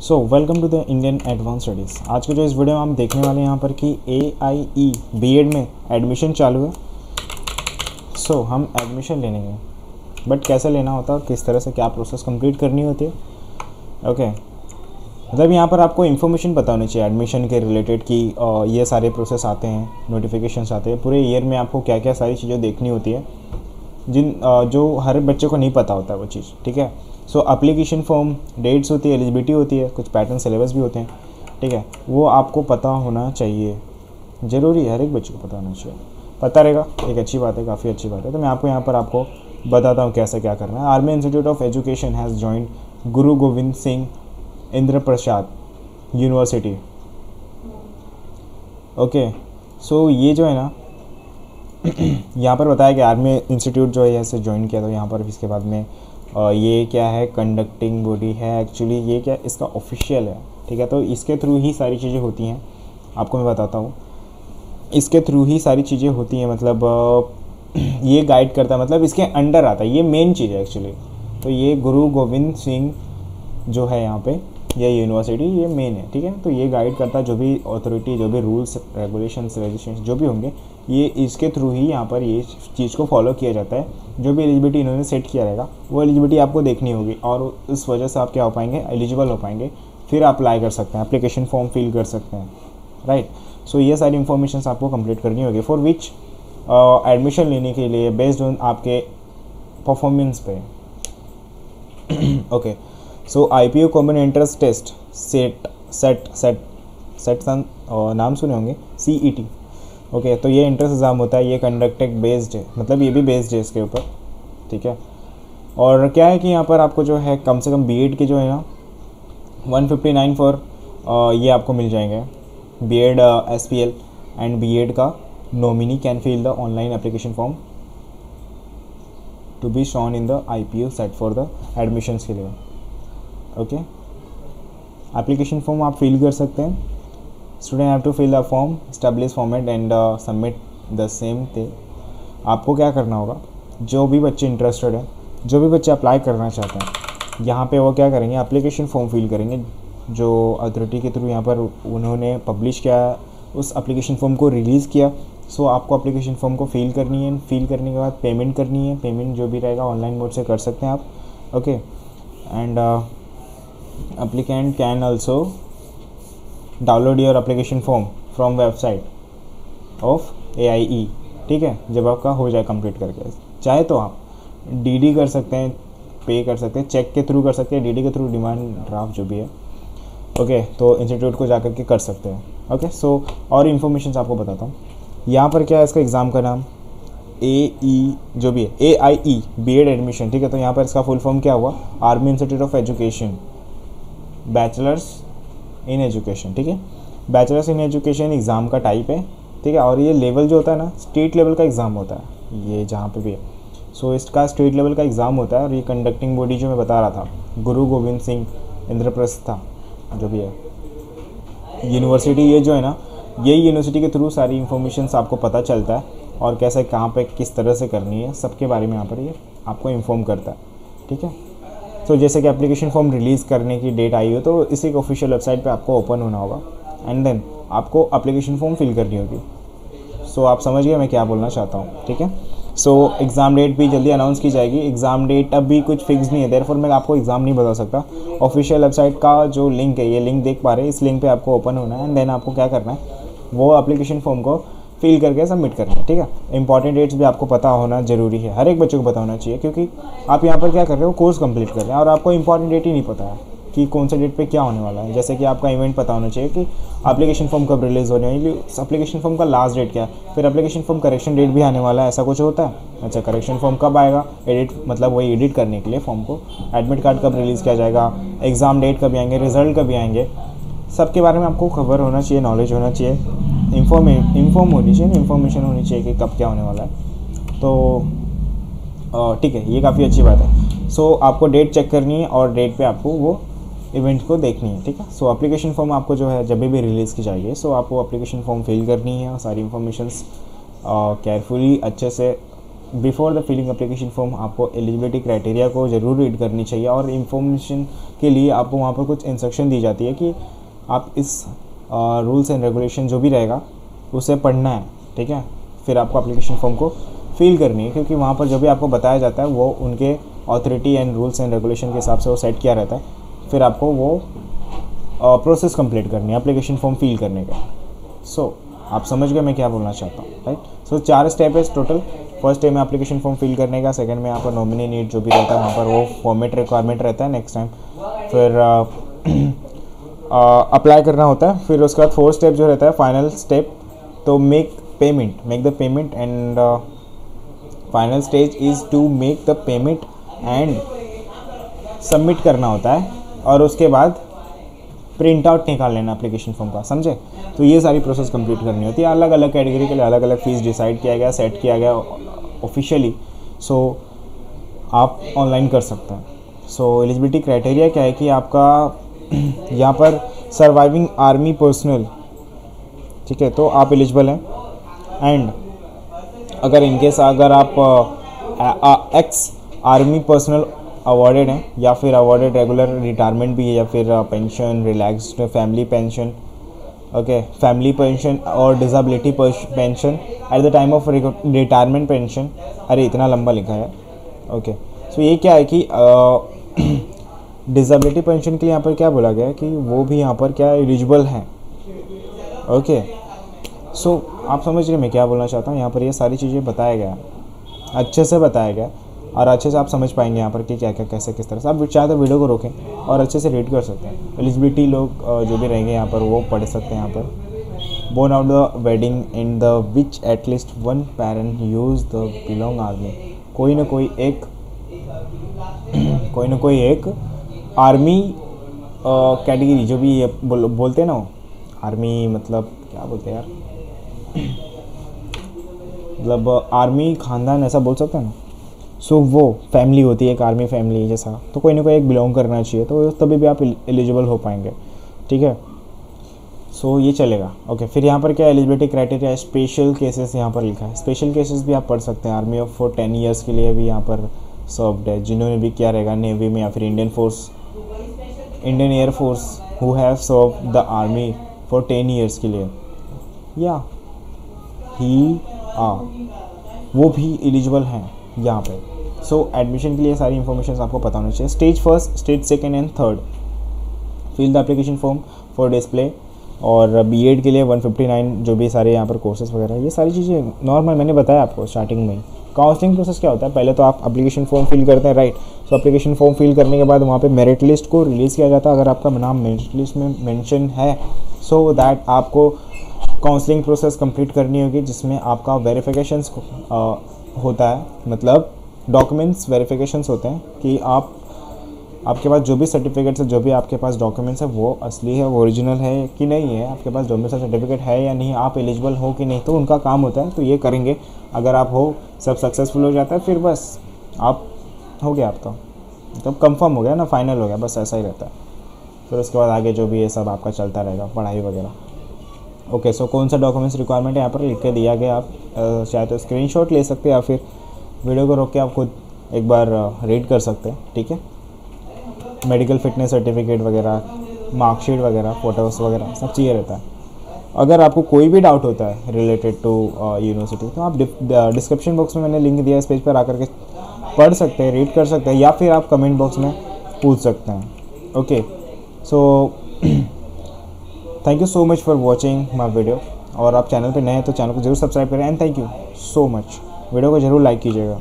So welcome to the Indian advance studies. आज के जो इस वीडियो में हम देखने वाले हैं यहाँ पर कि AIE बीएड में एडमिशन चालू है। सो हम एडमिशन लेने हैं, बट कैसे लेना होता है और किस तरह से क्या प्रोसेस कंप्लीट करनी होती है। ओके, मतलब यहाँ पर आपको इन्फॉर्मेशन पता होनी चाहिए एडमिशन के रिलेटेड कि ये सारे प्रोसेस आते हैं, नोटिफिकेशंस आते हैं, पूरे ईयर में आपको क्या क्या सारी चीज़ें देखनी होती है जो हर बच्चे को नहीं पता होता है वो चीज़। ठीक है, सो एप्लीकेशन फॉर्म, डेट्स होती है, एलिजिबिलिटी होती है, कुछ पैटर्न सिलेबस भी होते हैं। ठीक है, वो आपको पता होना चाहिए, ज़रूरी है, हर एक बच्चे को पता होना चाहिए। पता रहेगा एक अच्छी बात है, काफ़ी अच्छी बात है। तो मैं आपको यहाँ पर आपको बताता हूँ कैसे क्या करना है। Army institute of education has joined Guru Govind Singh Indra Prasad university. Okay, सो ये जो है ना यहाँ पर बताया कि आर्मी इंस्टीट्यूट जो है ऐसे ज्वाइन किया। तो यहाँ पर इसके बाद में ये क्या है, कंडक्टिंग बॉडी है एक्चुअली, ये क्या इसका ऑफिशियल है। ठीक है, तो इसके थ्रू ही सारी चीज़ें होती हैं। आपको मैं बताता हूँ, इसके थ्रू ही सारी चीज़ें होती हैं। मतलब ये गाइड करता है, मतलब इसके अंडर आता है, ये मेन चीज़ है एक्चुअली। तो ये गुरु गोविंद सिंह जो है यहाँ पे, ये यूनिवर्सिटी, ये मेन है। ठीक है, तो ये गाइड करता है जो भी अथॉरिटी, जो भी रूल्स रेगुलेशंस रजिस्ट्रेशन जो भी होंगे, ये इसके थ्रू ही यहाँ पर ये चीज़ को फॉलो किया जाता है। जो भी एलिजिबिलिटी इन्होंने सेट किया रहेगा वो एलिजिबिलिटी आपको देखनी होगी, और इस वजह से आप क्या हो पाएंगे, एलिजिबल हो पाएंगे। फिर आप अप्लाई कर सकते हैं, एप्लीकेशन फॉर्म फिल कर सकते हैं। राइट, सो ये सारी इन्फॉर्मेशन आपको कंप्लीट करनी होगी फॉर विच एडमिशन लेने के लिए बेस्ड ऑन आपके परफॉर्मेंस पे। Okay, so IPO common entrance test CET नाम सुने होंगे, CET। ओके, तो ये एंट्रेंस एग्ज़ाम होता है, ये कंडक्टेड बेस्ड है, मतलब ये भी बेस्ड है इसके ऊपर। ठीक है, और क्या है कि यहाँ पर आपको जो है कम से कम बीएड के जो है ना 159 फॉर ये आपको मिल जाएंगे। बीएड SPL एंड बीएड का nominee can fill the online application form to be shown in the IPO CET for the admissions के लिए। ओके, एप्लीकेशन फॉर्म आप फिल कर सकते हैं। Student have to fill the form, establish format and submit the same thing. आपको क्या करना होगा, जो भी बच्चे इंटरेस्टेड हैं, जो भी बच्चे अप्लाई करना चाहते हैं, यहाँ पे वो क्या करेंगे, एप्लीकेशन फॉर्म फिल करेंगे जो अथॉरिटी के थ्रू यहाँ पर उन्होंने पब्लिश किया, उस एप्लीकेशन फॉर्म को रिलीज़ किया। सो आपको एप्लीकेशन फॉर्म को फिल करनी है, फिल करने के बाद पेमेंट करनी है। पेमेंट जो भी रहेगा ऑनलाइन मोड से कर सकते हैं आप। Okay, and applicant can also download your application form from website of AIE। ठीक है, जब आपका हो जाए कंप्लीट करके, चाहे तो आप DD कर सकते हैं, पे कर सकते हैं, चेक के थ्रू कर सकते हैं, DD के थ्रू, डिमांड ड्राफ्ट जो भी है। ओके, तो इंस्टीट्यूट को जाकर के कर सकते हैं। ओके, सो और इन्फॉर्मेशन आपको बताता हूँ। यहाँ पर क्या है, इसका एग्ज़ाम का नाम जो भी है AIE बीएड एडमिशन। ठीक है, तो यहाँ पर इसका फुल फॉर्म क्या हुआ, army institute of education bachelors in education. ठीक है, बैचलर्स इन एजुकेशन एग्ज़ाम का टाइप है। ठीक है, और ये लेवल जो होता है ना, स्टेट लेवल का एग्ज़ाम होता है ये जहाँ पे भी है। सो इसका स्टेट लेवल का एग्ज़ाम होता है, और ये कंडक्टिंग बॉडी जो मैं बता रहा था, गुरु गोविंद सिंह इंद्रप्रस्थ जो भी है यूनिवर्सिटी, ये जो है ना, ये यूनिवर्सिटी के थ्रू सारी इन्फॉर्मेशन आपको पता चलता है, और कैसे कहाँ पे किस तरह से करनी है, सबके बारे में यहाँ पर ये आपको इन्फॉर्म करता है। ठीक है, तो जैसे कि एप्लीकेशन फॉर्म रिलीज़ करने की डेट आई हो, तो इसी के ऑफिशियल वेबसाइट पे आपको ओपन होना होगा, एंड देन आपको एप्लीकेशन फॉर्म फिल करनी होगी। सो आप समझ गए मैं क्या बोलना चाहता हूँ। ठीक है, सो एग्ज़ाम डेट भी जल्दी अनाउंस की जाएगी। एग्ज़ाम डेट अभी कुछ फिक्स नहीं है, देयरफॉर मैं आपको एग्ज़ाम नहीं बता सकता। ऑफिशियल वेबसाइट का जो लिंक है, ये लिंक देख पा रहे हैं, इस लिंक पर आपको ओपन होना है, एंड देन आपको क्या करना है, वो एप्लीकेशन फॉर्म को फिल करके सबमिट करना है। ठीक है, इंपॉर्टेंट डेट्स भी आपको पता होना ज़रूरी है, हर एक बच्चे को पता होना चाहिए, क्योंकि आप यहाँ पर क्या कर रहे हो, कोर्स कंप्लीट कर रहे हैं, और आपको इंपॉर्टेंट डेट ही नहीं पता है कि कौन से डेट पे क्या होने वाला है। जैसे कि आपका इवेंट पता होना चाहिए कि एप्लीकेशन फॉर्म कब रिलीज़ होने वाली है, एप्लीकेशन फॉर्म का लास्ट डेट क्या है, फिर एप्लीकेशन फॉर्म करेक्शन डेट भी आने वाला है, ऐसा कुछ होता है। अच्छा, करेक्शन फॉर्म कब आएगा, एडिट मतलब वही एडिट करने के लिए फॉर्म को, एडमिट कार्ड कब रिलीज़ किया जाएगा, एग्ज़ाम डेट कभी आएंगे, रिजल्ट कभी आएंगे, सबके बारे में आपको खबर होना चाहिए, नॉलेज होना चाहिए, इन्फॉर्म होनी चाहिए, इन्फॉर्मेशन होनी चाहिए कि कब क्या होने वाला है। तो ठीक है, ये काफ़ी अच्छी बात है। सो आपको डेट चेक करनी है, और डेट पे आपको वो इवेंट को देखनी है। ठीक है, सो एप्लीकेशन फॉर्म आपको जो है जब भी रिलीज़ की जाएगी, सो आपको एप्लीकेशन फॉर्म फिल करनी है, और सारी इन्फॉर्मेशंस केयरफुली अच्छे से before the filling application form आपको एलिजिबिलिटी क्राइटेरिया को ज़रूर रीड करनी चाहिए, और इन्फॉर्मेशन के लिए आपको वहाँ पर कुछ इंस्ट्रक्शन दी जाती है कि आप इस रूल्स एंड रेगुलेशन जो भी रहेगा उसे पढ़ना है, ठीक है। फिर आपको एप्लीकेशन फॉर्म को फिल करनी है, क्योंकि वहाँ पर जो भी आपको बताया जाता है वो उनके authority and rules and regulation के हिसाब से वो सेट किया रहता है। फिर आपको वो प्रोसेस कंप्लीट करनी है एप्लीकेशन फॉर्म फिल करने का। सो आप समझ गए मैं क्या बोलना चाहता हूँ, राइट। सो 4 स्टेप है टोटल। फर्स्ट स्टेप में एप्लीकेशन फॉर्म फिल करने का, सेकंड में यहाँ पर नॉमिनी नीड जो भी रहता है वहाँ पर वो फॉर्मेट रिक्वायरमेंट रहता है नेक्स्ट टाइम, फिर अप्लाई करना होता है। फिर उसके बाद 4th स्टेप जो रहता है फाइनल स्टेप, तो make the payment and final stage is to make the payment and submit करना होता है, और उसके बाद प्रिंट आउट निकाल लेना एप्लीकेशन फॉर्म का, समझे। तो ये सारी प्रोसेस कंप्लीट करनी होती है। अलग अलग कैटेगरी के लिए अलग अलग फीस डिसाइड किया गया, सेट किया गया ऑफिशियली। सो आप ऑनलाइन कर सकते हैं। सो एलिजिबिलिटी क्राइटेरिया क्या है कि आपका यहाँ पर सर्वाइविंग आर्मी पर्सनल, ठीक है, तो आप एलिजिबल हैं। एंड अगर इनकेस अगर आप एक्स आर्मी पर्सनल अवॉर्डेड हैं, या फिर अवॉर्डेड रेगुलर रिटायरमेंट भी है, या फिर pension, relaxed family pension, okay, family pension और disability pension at the time of retirement pension. अरे इतना लंबा लिखा है, ओके। सो ये क्या है कि डिसेबिलिटी पेंशन के लिए यहाँ पर क्या बोला गया है कि वो भी यहाँ पर क्या एलिजिबल हैं, ओके। सो आप समझ रहे मैं क्या बोलना चाहता हूँ। यहाँ पर ये सारी चीज़ें बताया गया, अच्छे से बताया गया, और अच्छे से आप समझ पाएंगे यहाँ पर कि क्या क्या कैसे किस तरह से। आप चाहे तो वीडियो को रोकें और अच्छे से रीड कर सकते हैं। एलिजिबिलिटी लोग जो भी रहेंगे यहाँ पर वो पढ़ सकते हैं। यहाँ पर born out the wedding in the which at least one parent use the belong army, कोई ना कोई एक आर्मी कैटेगरी जो भी ये बोलते हैं ना, आर्मी मतलब क्या बोलते हैं यार, मतलब आर्मी खानदान ऐसा बोल सकते हैं ना। सो वो फैमिली होती है एक आर्मी फैमिली जैसा, तो कोई ना कोई एक बिलोंग करना चाहिए, तो तभी भी आप एलिजिबल हो पाएंगे, ठीक है। सो ये चलेगा, ओके। फिर यहाँ पर क्या एलिजिबिलिटी क्राइटेरिया, स्पेशल केसेस यहाँ पर लिखा है। स्पेशल केसेस भी आप पढ़ सकते हैं। आर्मी ऑफ फॉर 10 ईयर्स के लिए भी यहाँ पर सर्व्ड है, जिन्होंने भी क्या रहेगा नेवी में, या फिर Indian air force who have serve the army for 10 years के लिए, या वो भी एलिजिबल हैं यहाँ पे। सो एडमिशन के लिए सारी इन्फॉर्मेशन आपको पता होनी चाहिए। Stage 1, stage 2 and 3 fill the application form for display, और बीएड के लिए 159 जो भी सारे यहाँ पर कोर्सेज वगैरह, ये सारी चीज़ें नॉर्मल मैंने बताया आपको स्टार्टिंग में। काउंसलिंग प्रोसेस क्या होता है, पहले तो आप एप्लीकेशन फॉर्म फिल करते हैं, right. So application form fill करने के बाद वहाँ पे मेरिट लिस्ट को रिलीज़ किया जाता है। अगर आपका नाम मेरिट लिस्ट में मेंशन है, सो दैट आपको काउंसलिंग प्रोसेस कंप्लीट करनी होगी, जिसमें आपका वेरिफिकेशंस होता है, मतलब डॉक्यूमेंट्स वेरिफिकेशंस होते हैं कि आपके पास जो भी सर्टिफिकेट्स है, जो भी आपके पास डॉक्यूमेंट्स है, वो असली है, वो ओरिजिनल है कि नहीं है, आपके पास डोमिसाइल सर्टिफिकेट है या नहीं, आप एलिजिबल हो कि नहीं, तो उनका काम होता है। तो ये करेंगे, अगर आप हो, सब सक्सेसफुल हो जाता है, फिर बस आप हो गया, आपका मतलब कंफर्म हो गया ना, फाइनल हो गया, बस ऐसा ही रहता है। फिर उसके बाद आगे जो भी ये सब आपका चलता रहेगा, पढ़ाई वगैरह। ओके, सो कौन सा डॉक्यूमेंट्स रिक्वायरमेंट है यहाँ पर लिख के दिया गया। आप चाहे तो स्क्रीनशॉट ले सकते हैं, या फिर वीडियो को रोक के आप खुद एक बार रीड कर सकते हैं, ठीक है। मेडिकल फिटनेस सर्टिफिकेट वगैरह, मार्कशीट वगैरह, फ़ोटोज़ वगैरह सब चाहिए रहता है। अगर आपको कोई भी डाउट होता है रिलेटेड टू यूनिवर्सिटी, तो आप डिस्क्रिप्शन बॉक्स में मैंने लिंक दिया है, इस पेज पर आकर के पढ़ सकते हैं, रीड कर सकते हैं, या फिर आप कमेंट बॉक्स में पूछ सकते हैं। Okay, so thank you so much for watching my video. और आप चैनल पे नए हैं तो चैनल को जरूर सब्सक्राइब करें, and thank you so much. Video को ज़रूर लाइक कीजिएगा।